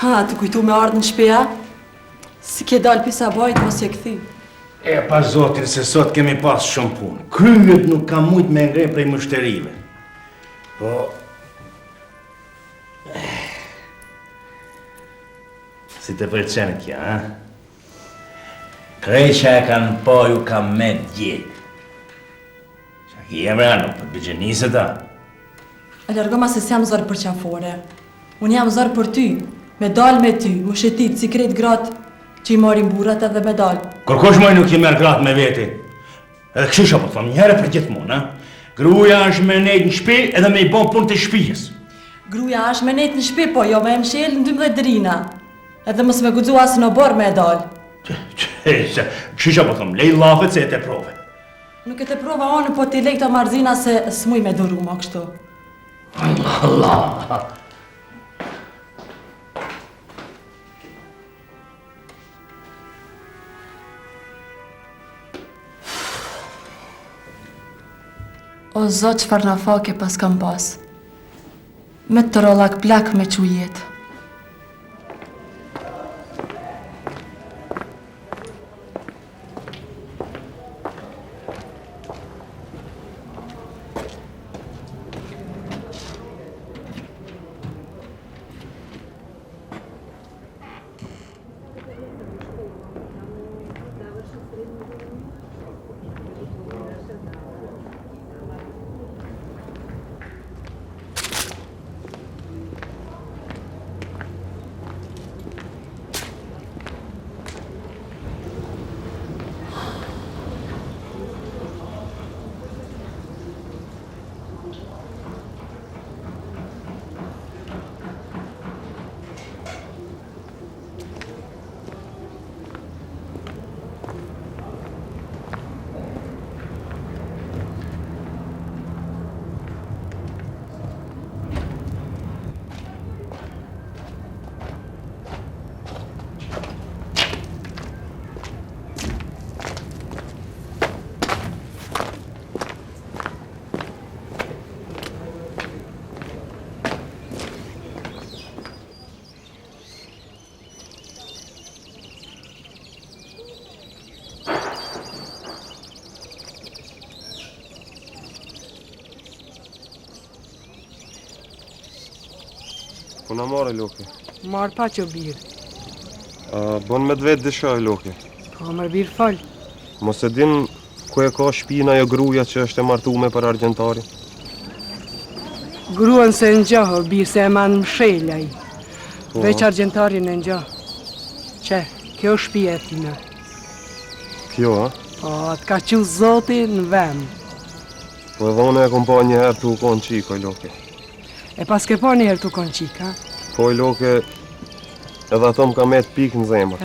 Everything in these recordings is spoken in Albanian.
Ha, të kujtu me ardhë në shpeja? Si ke dalë pisa bajt, mos je këthi. E pa zotin se sot kemi pas shumë punë. Kryet nuk ka mujt me ngrej prej mështerive. Po... Si të përqenë kja, ha? Kreqa e kanë po ju kam me djetë. Qa ki e mra nuk për bëgjenise ta. E largoma se s'jam zërë për qafore. Unë jam zërë për ty, me dalë me ty, u shetit si krejt gratë që i marim burat edhe me dalë. Kërkosh moj nuk i merë gratë me veti. Edhe këshisha po thonë, njëherë për gjithmonë, ha? Gruja është me nejtë në shpi edhe me i bon punë të shpijës. Gruja është me nejtë në shpi, po jo me mshelë në 12 drina. Edhe mësë me guxu asë në borë me dalë. Këshisha po thonë, lej lafet se e te prove. Nuk e te prova onë, po t'i lej këto marzina se s'muj me duru ma kështu. Allah. O Zot, çfarë na fake pas kam pas. Me të rollak plak me që jetë. Po na marrë loke. Marë pa që birë. Bon me dvetë dëshaj loke. Po mërë birë falë. Mos e din ku e ka shpina jo gruja që është e martume për argjentari. Gruan se në gjohë, birë se e manë mshelja i. Veç argjentarin e në gjohë. Që, kjo shpia e tina. Kjo, ha? Po, të ka që zoti në vend. Po edhe unë e kom pa njëherë të u konë qiko, loke. E pas ke pa njëherë të konë qika? Po, loke, edhe ato më ka met pikë në zemër.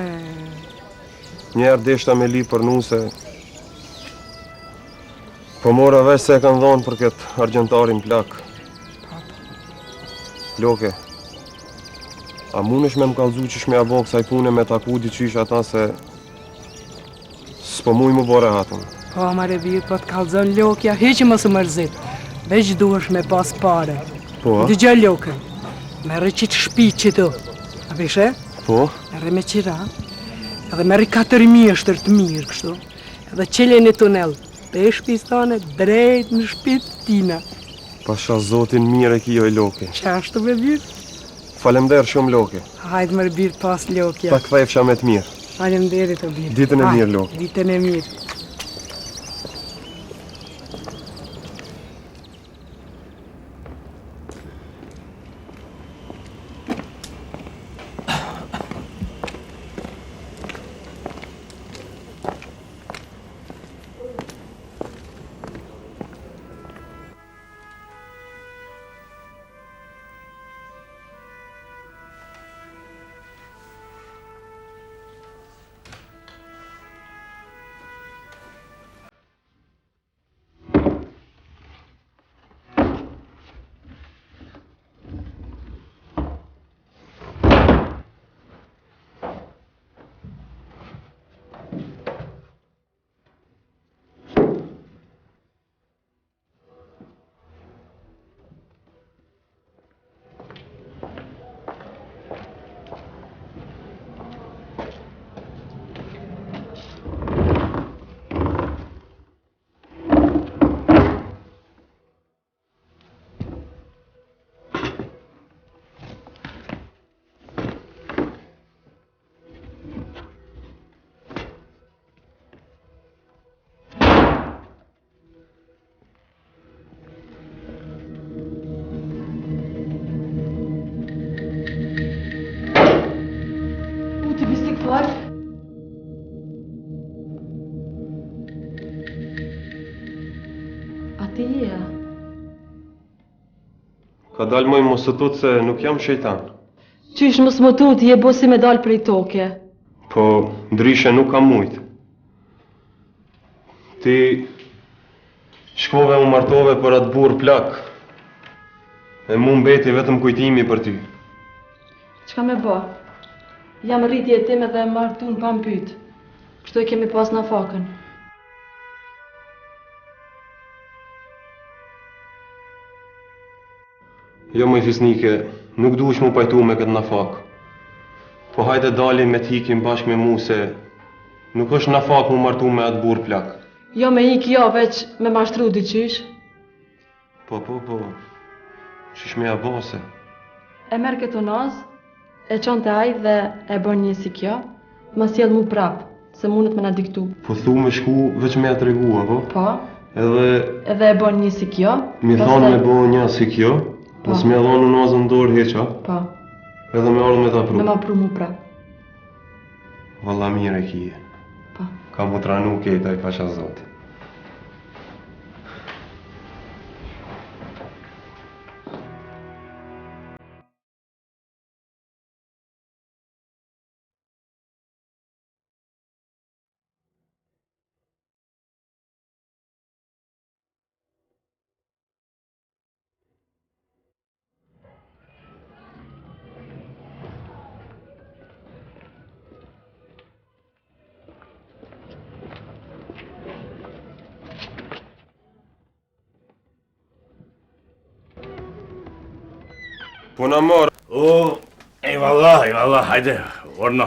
Njëherë deshta me li për nuse. Po mora vesh se e kanë dhonë për këtë argjentarin plak. Loke, a munesh me më kallzu që shme abo kësaj pune me taku diqysh ata se s'po muj më bore hatën. Po, mare birë, po të kallzon lokja, heqë më së mërzit. Veç duhesh me pas pare. Po, ha? Dëgjoj lokën, merë qitë shpi që tu. A vishe? Po? Merë me qira, edhe merë 4.000 është të mirë kështu. Edhe qele në tunel, pesh pistane drejt në shpit tina. Pasha zotin mire kjo e loke. Qashtu me birë? Falemder shumë loke. Hajde mërë birë pas lokja. Ta kthejfsha me të mirë. Falemderit të birë. Ditën e mirë, loke. Ditën e mirë. ti je? Ka dalë moj mos të tut se nuk jam shejtan. Qysh mos më tut, je bo si me dal prej toke. Po, ndryshe nuk kam mujt. Ti shkove u martove për atë burr plak. E mu mbeti vetëm kujtimi për ty. Çka me bo? Jam rritje time dhe martun pa mpyt. Kështu e kemi pas në fakën. Jo moj fisnike, nuk duhesh mu pajtu me këtë nafak. Po hajde dalim me t'ikim bashkë me mu se nuk është nafak mu martu me atë burr plak. Jo me ik jo, veç me mashtru diqysh. Po, qish me abose. E merë këtë naz, e qonë të aj dhe e bën një si kjo, ma sjell mu prap, se mundet me na diktu. Po thu me shku veç me ja tregu, apo? Po, Edhe e bën një si kjo. mi thonë me bo një si kjo, mos me dhonë në nazën dorë heqa, Po, edhe me ardhë me ta pru. me ma pru mu prap. Valla mire kije. Po. Ka mu tranu keta i pasha zoti. Po na marë, O, eyvallah, hajde, orno.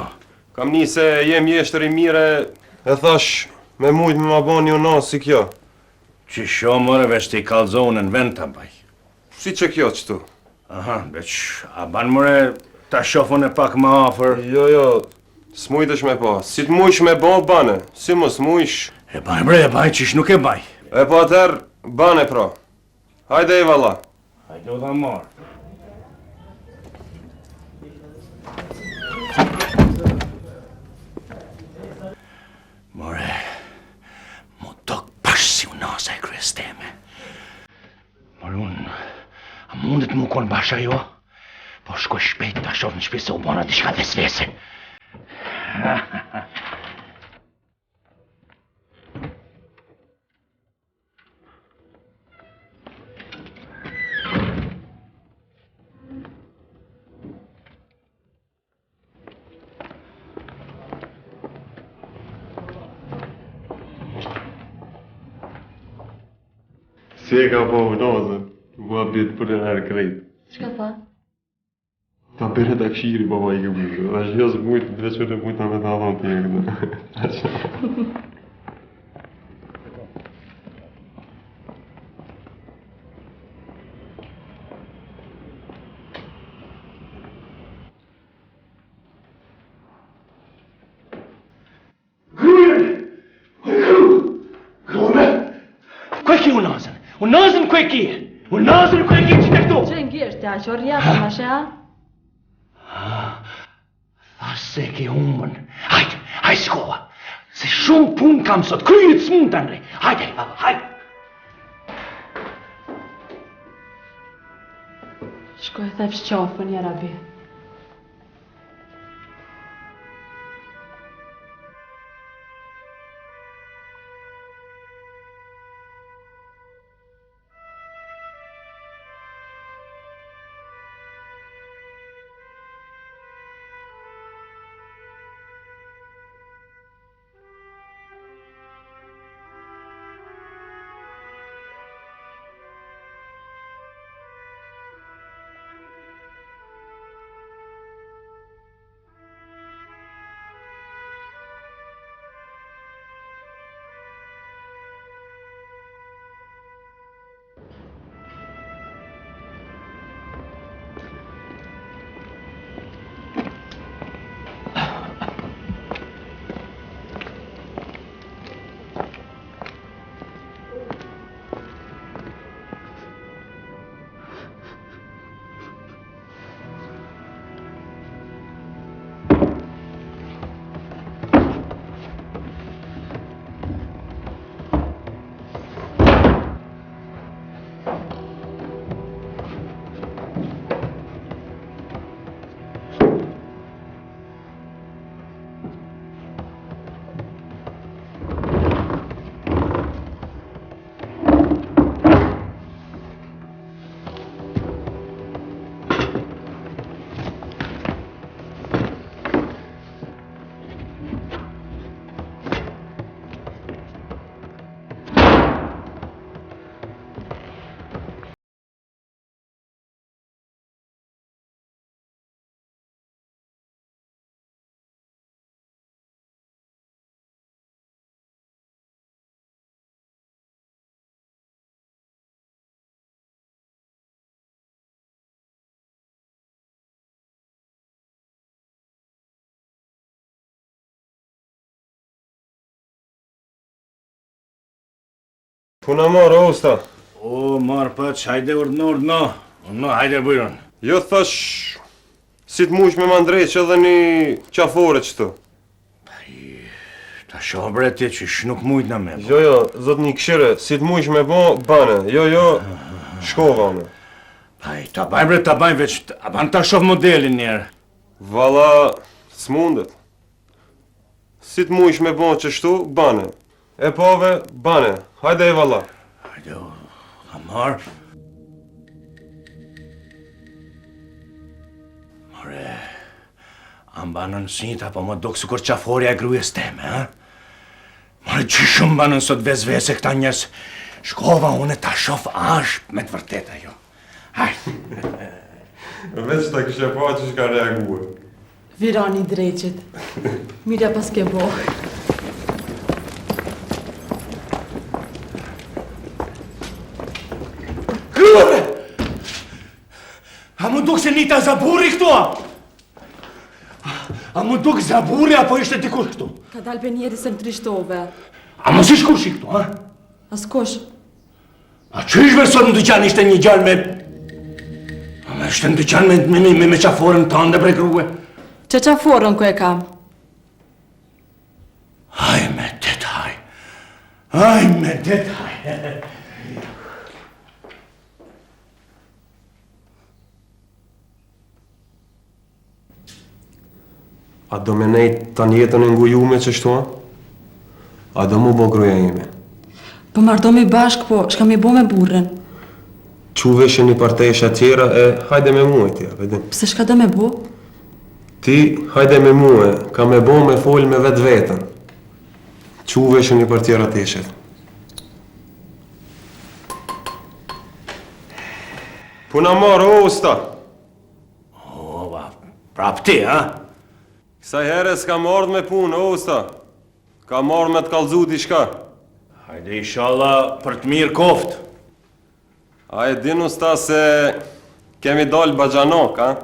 kam një se jem jeshtër i mire, e thash me mujt me ma bon një nas si kjo. Që sho mëre veç t'i kalzohën në vend të baj. Si që kjo qëtu? Aha, veç, a ban mëre ta shofën e pak ma afer. Jo, s'mujtësh me pa. Si t'mujsh me bo, bane. Si mos mujsh. E baj bre, e baj, qish nuk e baj. E po atër, bane pra. Hajde e valla. Hajde u dha marë. More, mu tok pash si u nasa e kryes teme. More a mundet mu kon basha jo? Po shkoj shpejt ta shof në shpi se u bona diçka dhe svese. Si e ka po vënazën, mua bitë për në herë krejt. Çka tha? Ta bere ta kshiri baba i këmujtë, dhe është njësë mujtë, dhe që të mujtë me ta thonë t'je këtë. Unazën ku e ki? Unazën ku e ki që të këtu? Që ngjesht ja, që rjata ma shë, Thash se ke humbën. Hajde, shkova. Se shumë pun kam sot, kryet s'mund të ndrej. Hajde, baba, hajde. shkoj e thef shqafën, ja rabi. Puna marë, o usta. O, marë pëç, hajde urdno. Urdno, hajde bujron. Jo thash, si të mush me mandreq edhe një qafore qëtu. Ta shoh bre ti që nuk mujt na me. Jo, zot një këshire, si të mush me bo, bane. Jo, shkova me. Ta baj bre, ta baj veç, a ban ta shoh modelin njerë. Vala, s'mundet. Si të mush me bo qështu, bane. E pove, bane. Hajde e vala. Hajde, ta marë. More, am banën sinta, po më duk sikur qaforja e grujes teme, ha? More, që shumë banën sot vezvese këta njës. Shkova unë ta shof ash me të vërteta jo. Hajde. Veç ta kishe pa që shka reaguar. Virani dreqit. Mirja pas ke bo. Kryore! A më duk se nita zaburi këtu, a më duk zaburi apo ishte dikush këtu? Ka dal për njeri se më trishtove. A më si shkushi këtu, ha? Askush. A që ishve sot në dyqan ishte një gjallë me... A me ishte në dyqan me qaforën të ande bre grue? Që qaforën ku e kam? Aj me detaj. Aj me detaj. A do me nejt ta njetën e ngujume që shtua? A do mu bo gruja jemi? Po mardomi bashk, po shka mi bo me burren. Quveshe një partejsha tjera e hajde me muaj tja, vedim. Pse shka do me bo? Ti, hajde me muaj, ka me bo me fol me vetë vetën. Quveshe një partjera teshet. Puna marë, o usta! O, prap ti, ha? Kësaj herë s'ka ardhë me punë, o usta. Ka marrë me të kallzu diçka. Hajde inshallah për të mirë koft. A e din usta se kemi dalë Baxhanok, ha?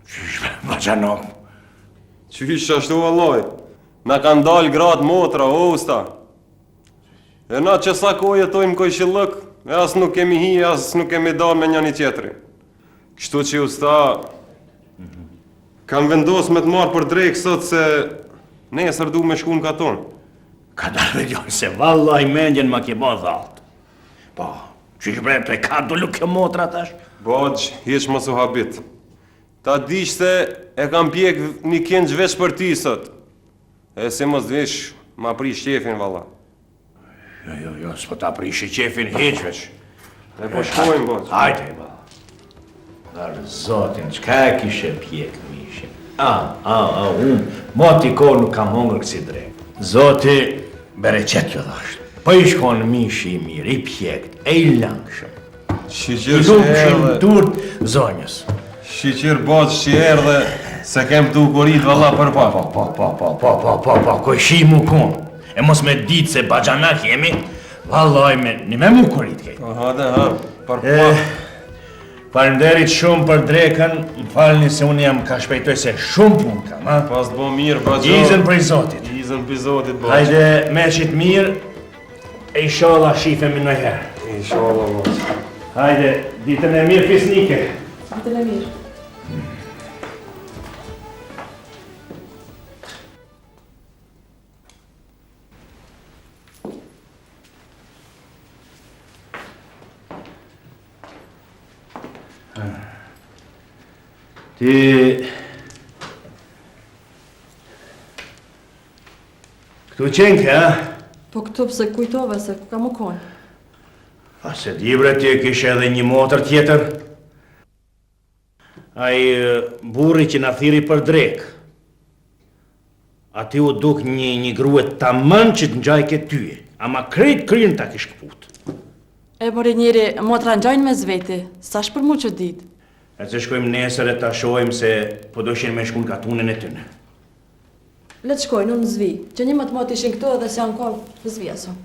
Qysh Baxhanok? Qysh ashtu valloj? Na kanë dalë gratë motra, o usta. E na që sa kohë jetojmë Kojshillëk, e as nuk kemi hi, as nuk kemi dalë me njëri tjetrin. Kështu që usta, kam vendos me të marrë për drejkë sot se nesër du me shku në katon. Ka dalë me se vallaj mendjen ma ke ba dhalt. Po, qysh bre, të ka dullu kjo motra tash? Bagj, hiq mos u habit. Ta dish se e kam pjek një këngë veç për ti sot. E se mos dvesh, ma prish qefin valla. Jo, s'po ta prish qefin hiq veç. E po shkojmë, bagj. Hajde, ba. Darë zotin, qka e kishe pjek mishe? Unë, moti ko nuk kam hongër kësi drejt. Zoti, bereqet jo dhashtë. Po i shkon mishi i mirë, i pjekt, e i langshëm. Shiqir I që lumshim erdhe, durt zonjës. shiqir bagj që erdhe, se kem tu korit valla për pa. Po, ko shi mu kun. E mos me ditë se Baxhanak jemi, vallaj me mu kurit kejt. Po hade, ha, për pa. Falenderit shumë për drekën, më falni se unë jam ka shpejtoj se shumë punë kam, ha? Pas të bo mirë, bagjo. Izën për i Zotit. Izën për Zotit, bagj. Hajde me qit mirë, e inshallah shifemi në herë. Inshallah, bagj. Hajde, ditën e mirë fisnike. Ditën e mirë. Ti... Këtu qenke, ha? Po këtu pse kujtove se ku kam u konë. A se di bre ti e kishe edhe një motër tjetër? Ai burri që na thiri për drek. A ti u duk një grue tamam që të ngjaj ke ty. Ama krejt kryen ta kish kput. E mori njeri, motra ngjajnë me zveti. Sa për mu që dit. E që shkojmë nesër e ta shohim se po doshin me shku në katunën e tyne. Le të shkojnë, unë zvi. Që një më të mot ishin këtu edhe se janë konë, zvi aso.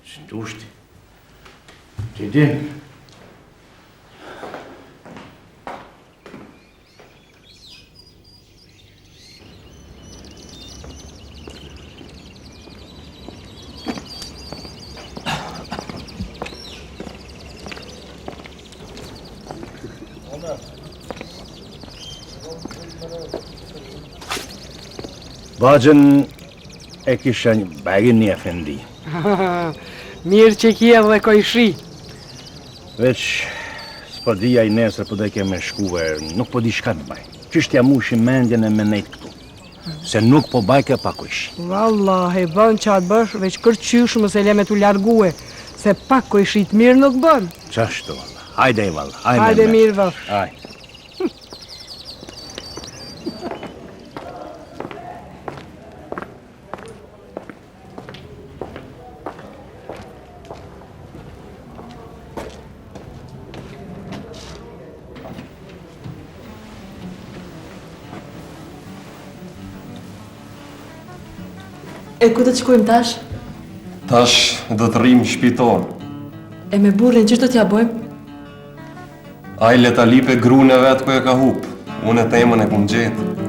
Si dushti. Ti din. Bagjen e kisha një bagin një efendi. Mirë që kje dhe kojshi. Veç, s'po dija I nesër po dhe keme shkuve, nuk po di shka me baj. Qyshtja mushi mendjen e me nejt këtu. Se nuk po bajke pa kojshi. Wallahi, bën qatë bësh, veç kërqysh më se le me t'u largue, se pak kojshit mirë nuk bën. Qashtu, valla. Hajde, valla. Hajde mirë, vëf. Hajde. E ku do të shkojmë tash? Tash do të rrim shpiton. E me burrin që do t'ja bojmë? Aj le ta lipe gruën e vetë ku e ka hup. Unë e temën e kum gjetë.